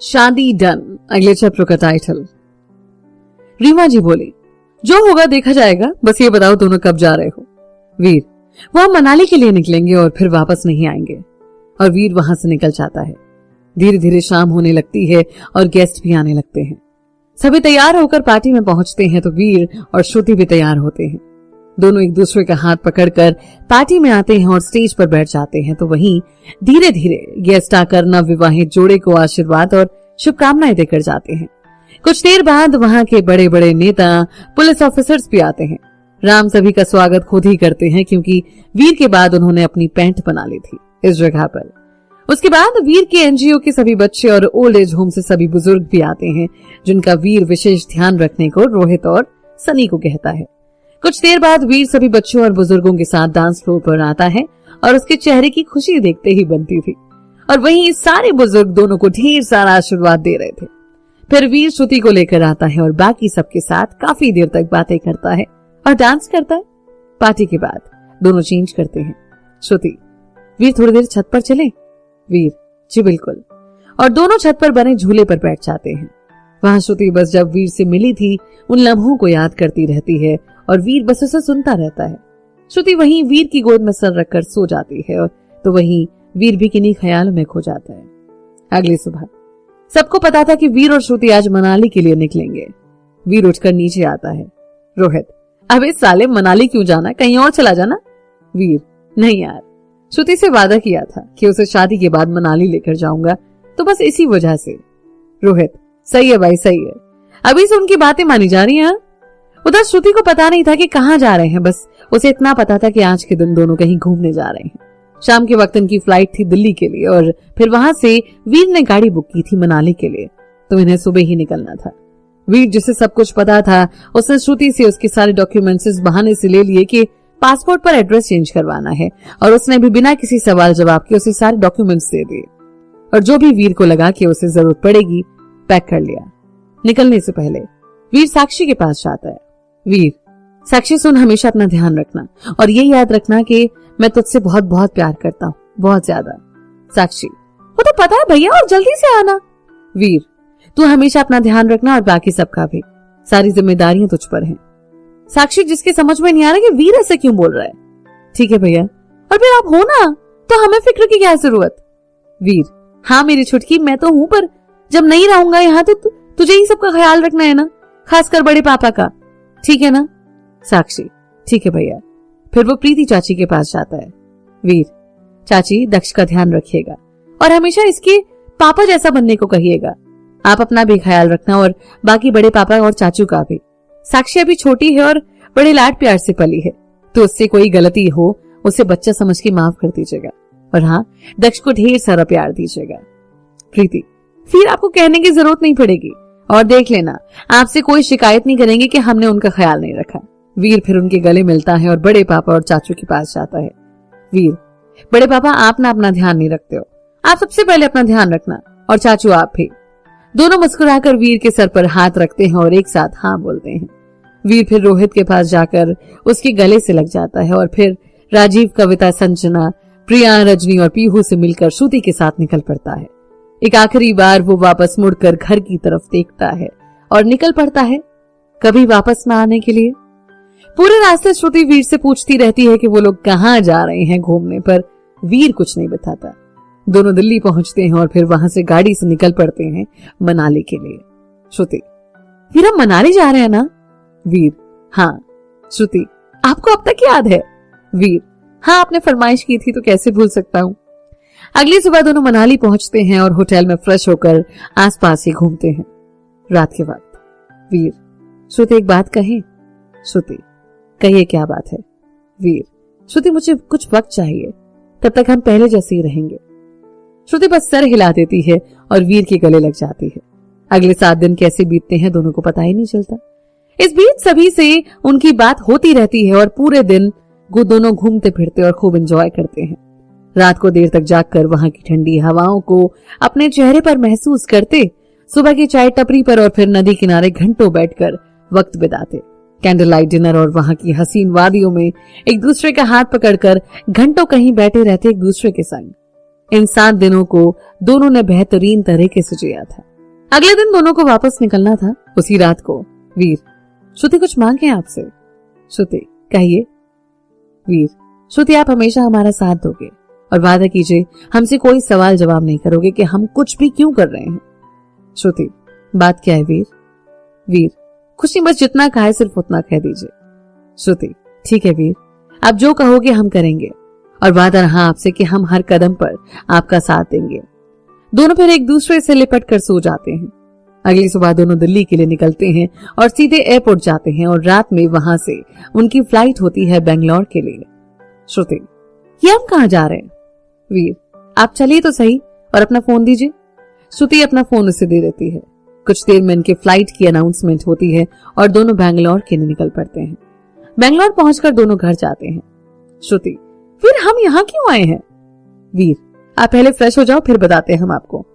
शादी डन, अगले चैप्टर का टाइटल। रीमा जी बोली, जो होगा देखा जाएगा, बस ये बताओ दोनों कब जा रहे हो? वीर, वो हम मनाली के लिए निकलेंगे और फिर वापस नहीं आएंगे। और वीर वहां से निकल जाता है। धीरे धीरे शाम होने लगती है और गेस्ट भी आने लगते हैं। सभी तैयार होकर पार्टी में पहुंचते हैं तो वीर और श्रुति भी तैयार होते हैं। दोनों एक दूसरे का हाथ पकड़कर पार्टी में आते हैं और स्टेज पर बैठ जाते हैं। तो वहीं धीरे धीरे गेस्ट आकर नवविवाहित जोड़े को आशीर्वाद और शुभकामनाएं देकर जाते हैं। कुछ देर बाद वहां के बड़े बड़े नेता, पुलिस ऑफिसर्स भी आते हैं। राम सभी का स्वागत खुद ही करते हैं क्योंकि वीर के बाद उन्होंने अपनी पैंट बना ली थी इस जगह पर। उसके बाद वीर के एनजीओ के सभी बच्चे और ओल्ड एज होम से सभी बुजुर्ग भी आते हैं, जिनका वीर विशेष ध्यान रखने को रोहित और सनी को कहता है। कुछ देर बाद वीर सभी बच्चों और बुजुर्गों के साथ डांस फ्लोर पर आता है और उसके चेहरे की खुशी देखते ही बनती थी। और वहीं सारे बुजुर्ग दोनों को ढेर सारा आशीर्वाद दे रहे थे। फिर वीर श्रुति को लेकर आता है और बाकी सबके साथ काफी देर तक बातें करता है और डांस करता है। पार्टी के बाद दोनों चेंज करते हैं। श्रुति, वीर थोड़ी देर छत पर चले? वीर, जी बिल्कुल। और दोनों छत पर बने झूले पर बैठ जाते हैं। वहां श्रुति बस जब वीर से मिली थी उन लम्हों को याद करती रहती है और वीर बस उसे सुनता रहता है। श्रुति वहीं वीर की गोद में सर रखकर सो जाती है और तो वहीं वीर भी किन्हीं ख्यालों में खो जाता है। अगली सुबह सबको पता था कि वीर और श्रुति आज मनाली के लिए निकलेंगे। वीर उठकर नीचे आता है। रोहित, अबे साले मनाली क्यों जाना, कहीं और चला जाना। वीर, नहीं यार, श्रुति से वादा किया था कि उसे शादी के बाद मनाली लेकर जाऊंगा, तो बस इसी वजह से। रोहित, सही है भाई, सही है। अभी से उनकी बातें मानी जा रही हैं। उधर श्रुति को पता नहीं था कि कहाँ जा रहे हैं, बस उसे इतना पता था कि आज के दिन दोनों कहीं घूमने जा रहे हैं। शाम के वक्त इनकी फ्लाइट थी दिल्ली के लिए और फिर वहां से वीर ने गाड़ी बुक की थी मनाली के लिए, तो इन्हें सुबह ही निकलना था। वीर, जिसे सब कुछ पता था, उसने श्रुति से उसके सारे डॉक्यूमेंट्स इस बहाने से ले लिए कि पासपोर्ट पर एड्रेस चेंज करवाना है, और उसने भी बिना किसी सवाल जवाब के उसे सारे डॉक्यूमेंट्स दे दिए और जो भी वीर को लगा कि उसे जरूरत पड़ेगी पैक कर लिया। निकलने से पहले वीर साक्षी के पास जाता है। वीर, साक्षी सुन, हमेशा अपना ध्यान रखना और ये याद रखना कि मैं तुझसे बहुत बहुत प्यार करता हूँ, बहुत ज्यादा। साक्षी, वो तो पता है भैया, और जल्दी से आना। वीर, तू हमेशा अपना ध्यान रखना और बाकी सबका भी, सारी जिम्मेदारियां तुझ पर हैं। साक्षी, जिसके समझ में नहीं आ रहा कि वीर ऐसे क्यों बोल रहा है। ठीक है भैया, और फिर आप हो ना, तो हमें फिक्र की क्या जरूरत। वीर, हाँ मेरी छुटकी, मैं तो हूं, पर जब नहीं रहूंगा यहाँ तो तुझे ही सबका ख्याल रखना है ना, खासकर बड़े पापा का, ठीक है ना। साक्षी, ठीक है भैया। फिर वो प्रीति चाची के पास जाता है। वीर, चाची दक्ष का ध्यान रखिएगा और हमेशा इसके पापा जैसा बनने को कहिएगा। आप अपना भी ख्याल रखना और बाकी बड़े पापा और चाचू का भी। साक्षी अभी छोटी है और बड़े लाड प्यार से पली है, तो उससे कोई गलती हो उसे बच्चा समझ के माफ कर दीजिएगा। और हाँ, दक्ष को ढेर सारा प्यार दीजिएगा। प्रीति, फिर आपको कहने की जरूरत नहीं पड़ेगी, और देख लेना आपसे कोई शिकायत नहीं करेंगे कि हमने उनका ख्याल नहीं रखा। वीर फिर उनके गले मिलता है और बड़े पापा और चाचू के पास जाता है। वीर, बड़े पापा आप ना अपना ध्यान नहीं रखते हो, आप सबसे पहले अपना ध्यान रखना, और चाचू आप भी। दोनों मुस्कुराकर वीर के सर पर हाथ रखते हैं और एक साथ हाँ बोलते हैं। वीर फिर रोहित के पास जाकर उसके गले से लग जाता है और फिर राजीव, कविता, संजना, प्रिया, रजनी और पीहू से मिलकर श्रुति के साथ निकल पड़ता है। एक आखिरी बार वो वापस मुड़कर घर की तरफ देखता है और निकल पड़ता है, कभी वापस न आने के लिए। पूरे रास्ते श्रुति वीर से पूछती रहती है कि वो लोग कहाँ जा रहे हैं घूमने, पर वीर कुछ नहीं बताता। दोनों दिल्ली पहुंचते हैं और फिर वहां से गाड़ी से निकल पड़ते हैं मनाली के लिए। श्रुति, वीर हम मनाली जा रहे हैं ना। वीर, हाँ। श्रुति, आपको अब तक याद है। वीर, हाँ आपने फरमाइश की थी तो कैसे भूल सकता हूँ। अगली सुबह दोनों मनाली पहुंचते हैं और होटल में फ्रेश होकर आसपास ही घूमते हैं। रात के वक्त वीर, श्रुति एक बात कहे। श्रुति, कहिए क्या बात है। वीर, श्रुति मुझे कुछ वक्त चाहिए, तब तक हम पहले जैसे ही रहेंगे। श्रुति बस सर हिला देती है और वीर के गले लग जाती है। अगले 7 दिन कैसे बीतते हैं दोनों को पता ही नहीं चलता। इस बीच सभी से उनकी बात होती रहती है और पूरे दिन वो दोनों घूमते फिरते और खूब एंजॉय करते हैं। रात को देर तक जागकर वहां की ठंडी हवाओं को अपने चेहरे पर महसूस करते, सुबह की चाय टपरी पर और फिर नदी किनारे घंटों बैठकर वक्त बिताते। कैंडल लाइट डिनर और वहां की हसीन वादियों में एक दूसरे का हाथ पकड़कर घंटों कहीं बैठे रहते एक दूसरे के संग। इन 7 दिनों को दोनों ने बेहतरीन तरीके से जिया था। अगले दिन दोनों को वापस निकलना था। उसी रात को वीर, श्रुति कुछ मांगे आपसे। श्रुति, कहिए। वीर, श्रुति आप हमेशा हमारा साथ दोगे और वादा कीजिए हमसे कोई सवाल जवाब नहीं करोगे कि हम कुछ भी क्यों कर रहे हैं। श्रुति, बात क्या है वीर? वीर, कुछ नहीं, बस जितना कहा है सिर्फ उतना कह दीजिए। श्रुति, ठीक है वीर, आप जो कहोगे हम करेंगे और वादा रहा आपसे कि हम हर कदम पर आपका साथ देंगे। दोनों फिर एक दूसरे से लिपट कर सो जाते हैं। अगली सुबह दोनों दिल्ली के लिए निकलते हैं और सीधे एयरपोर्ट जाते हैं और रात में वहां से उनकी फ्लाइट होती है बेंगलोर के लिए। श्रुति, ये हम कहाँ जा रहे हैं? वीर, आप चलिए तो सही और अपना फोन दीजिए। श्रुति अपना फोन उसे दे देती है। कुछ देर में इनके फ्लाइट की अनाउंसमेंट होती है और दोनों बेंगलोर के लिए निकल पड़ते हैं। बेंगलोर पहुंचकर दोनों घर जाते हैं। श्रुति, फिर हम यहाँ क्यों आए हैं? वीर, आप पहले फ्रेश हो जाओ फिर बताते हैं हम आपको।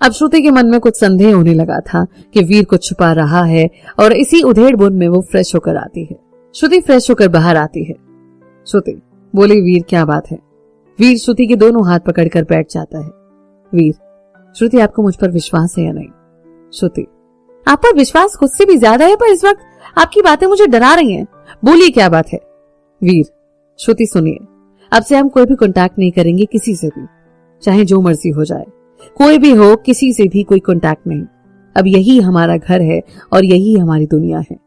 अब श्रुति के मन में कुछ संदेह होने लगा था कि वीर कुछ छुपा रहा है और इसी उधेड़-बुन में वो फ्रेश होकर आती है। श्रुति फ्रेश होकर बाहर आती है। श्रुति बोली, वीर क्या बात है? वीर श्रुति के दोनों हाथ पकड़कर बैठ जाता है। वीर, श्रुति आपको मुझ पर विश्वास है या नहीं? श्रुति, आप पर विश्वास खुद से भी ज्यादा है, पर इस वक्त आपकी बातें मुझे डरा रही हैं। बोलिए क्या बात है? वीर, श्रुति सुनिए, अब से हम कोई भी कांटेक्ट नहीं करेंगे किसी से भी, चाहे जो मर्जी हो जाए, कोई भी हो, किसी से भी कोई कांटेक्ट नहीं। अब यही हमारा घर है और यही हमारी दुनिया है।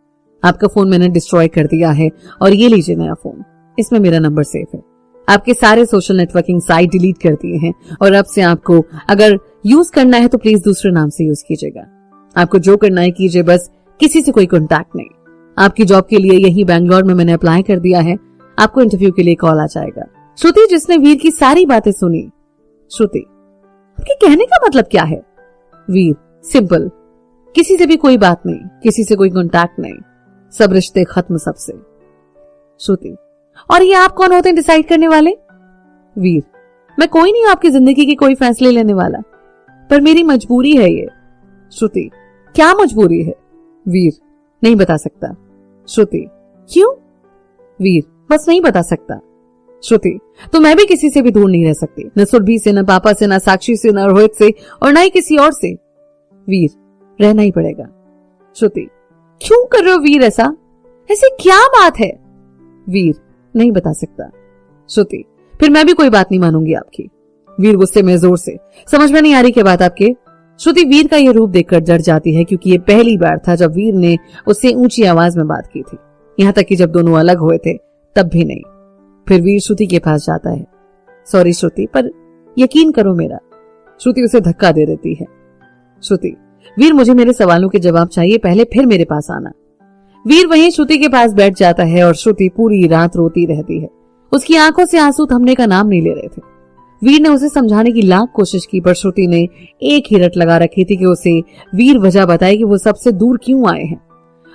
आपका फोन मैंने डिस्ट्रॉय कर दिया है और ये लीजिए नया फोन, इसमें मेरा नंबर सेव है। आपके सारे सोशल नेटवर्किंग साइट डिलीट कर दिए हैं और अब से आपको अगर यूज करना है तो प्लीज दूसरे नाम से यूज कीजिएगा। आपको जो करना है कीजिए, बस किसी से कोई कांटेक्ट नहीं। आपकी जॉब के लिए यही बैंगलोर में मैंने अप्लाई कर दिया है, आपको इंटरव्यू के लिए कॉल आ जाएगा। श्रुति जिसने वीर की सारी बातें सुनी। श्रुति, आपके कहने का मतलब क्या है? वीर, सिंपल, किसी से भी कोई बात नहीं, किसी से कोई कांटेक्ट नहीं, सब रिश्ते खत्म सबसे। श्रुति, और ये आप कौन होते हैं डिसाइड करने वाले? वीर, मैं कोई नहीं हूं आपकी जिंदगी के कोई फैसले लेने वाला, पर मेरी मजबूरी है ये। श्रुति, क्या मजबूरी है? वीर, नहीं बता सकता। श्रुति, क्यों? वीर, बस नहीं बता सकता। श्रुति, तो मैं भी किसी से भी दूर नहीं रह सकती, न सुरभि से, न पापा से, न साक्षी से, न रोहित से और न ही किसी और से। वीर, रहना ही पड़ेगा। श्रुति, क्यों कर रहे हो वीर ऐसा? ऐसी क्या बात है? वीर, नहीं बता सकता। श्रुति, फिर मैं भी कोई बात नहीं मानूंगी आपकी। वीर गुस्से में जोर से, समझ में नहीं आ रही क्या बात आपके? श्रुति वीर का यह रूप देखकर डर जाती है, क्योंकि ये पहली बार था जब वीर ने उससे ऊंची आवाज में बात की थी। यहां तक कि जब दोनों अलग हुए थे तब भी नहीं। फिर वीर श्रुति के पास जाता है। सॉरी श्रुति, पर यकीन करो मेरा। श्रुति उसे धक्का दे देती है। श्रुति, वीर मुझे मेरे सवालों के जवाब चाहिए पहले, फिर मेरे पास आना। वीर वहीं श्रुति के पास बैठ जाता है और श्रुति पूरी रात रोती रहती है। उसकी आंखों से आंसू थमने का नाम नहीं ले रहे थे। वीर ने उसे समझाने की लाख कोशिश की, पर श्रुति ने एक ही रट लगा रखी थी कि उसे वीर वजह बताए कि वो सबसे दूर क्यों आए हैं।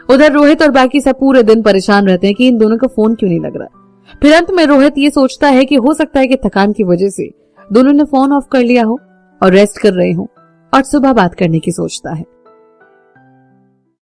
उधर रोहित और बाकी सब पूरे दिन परेशान रहते हैं कि इन दोनों का फोन क्यों नहीं लग रहा। फिर अंत में रोहित ये सोचता है कि हो सकता है कि थकान की वजह से दोनों ने फोन ऑफ कर लिया हो और रेस्ट कर रहे हो और सुबह बात करने की सोचता है।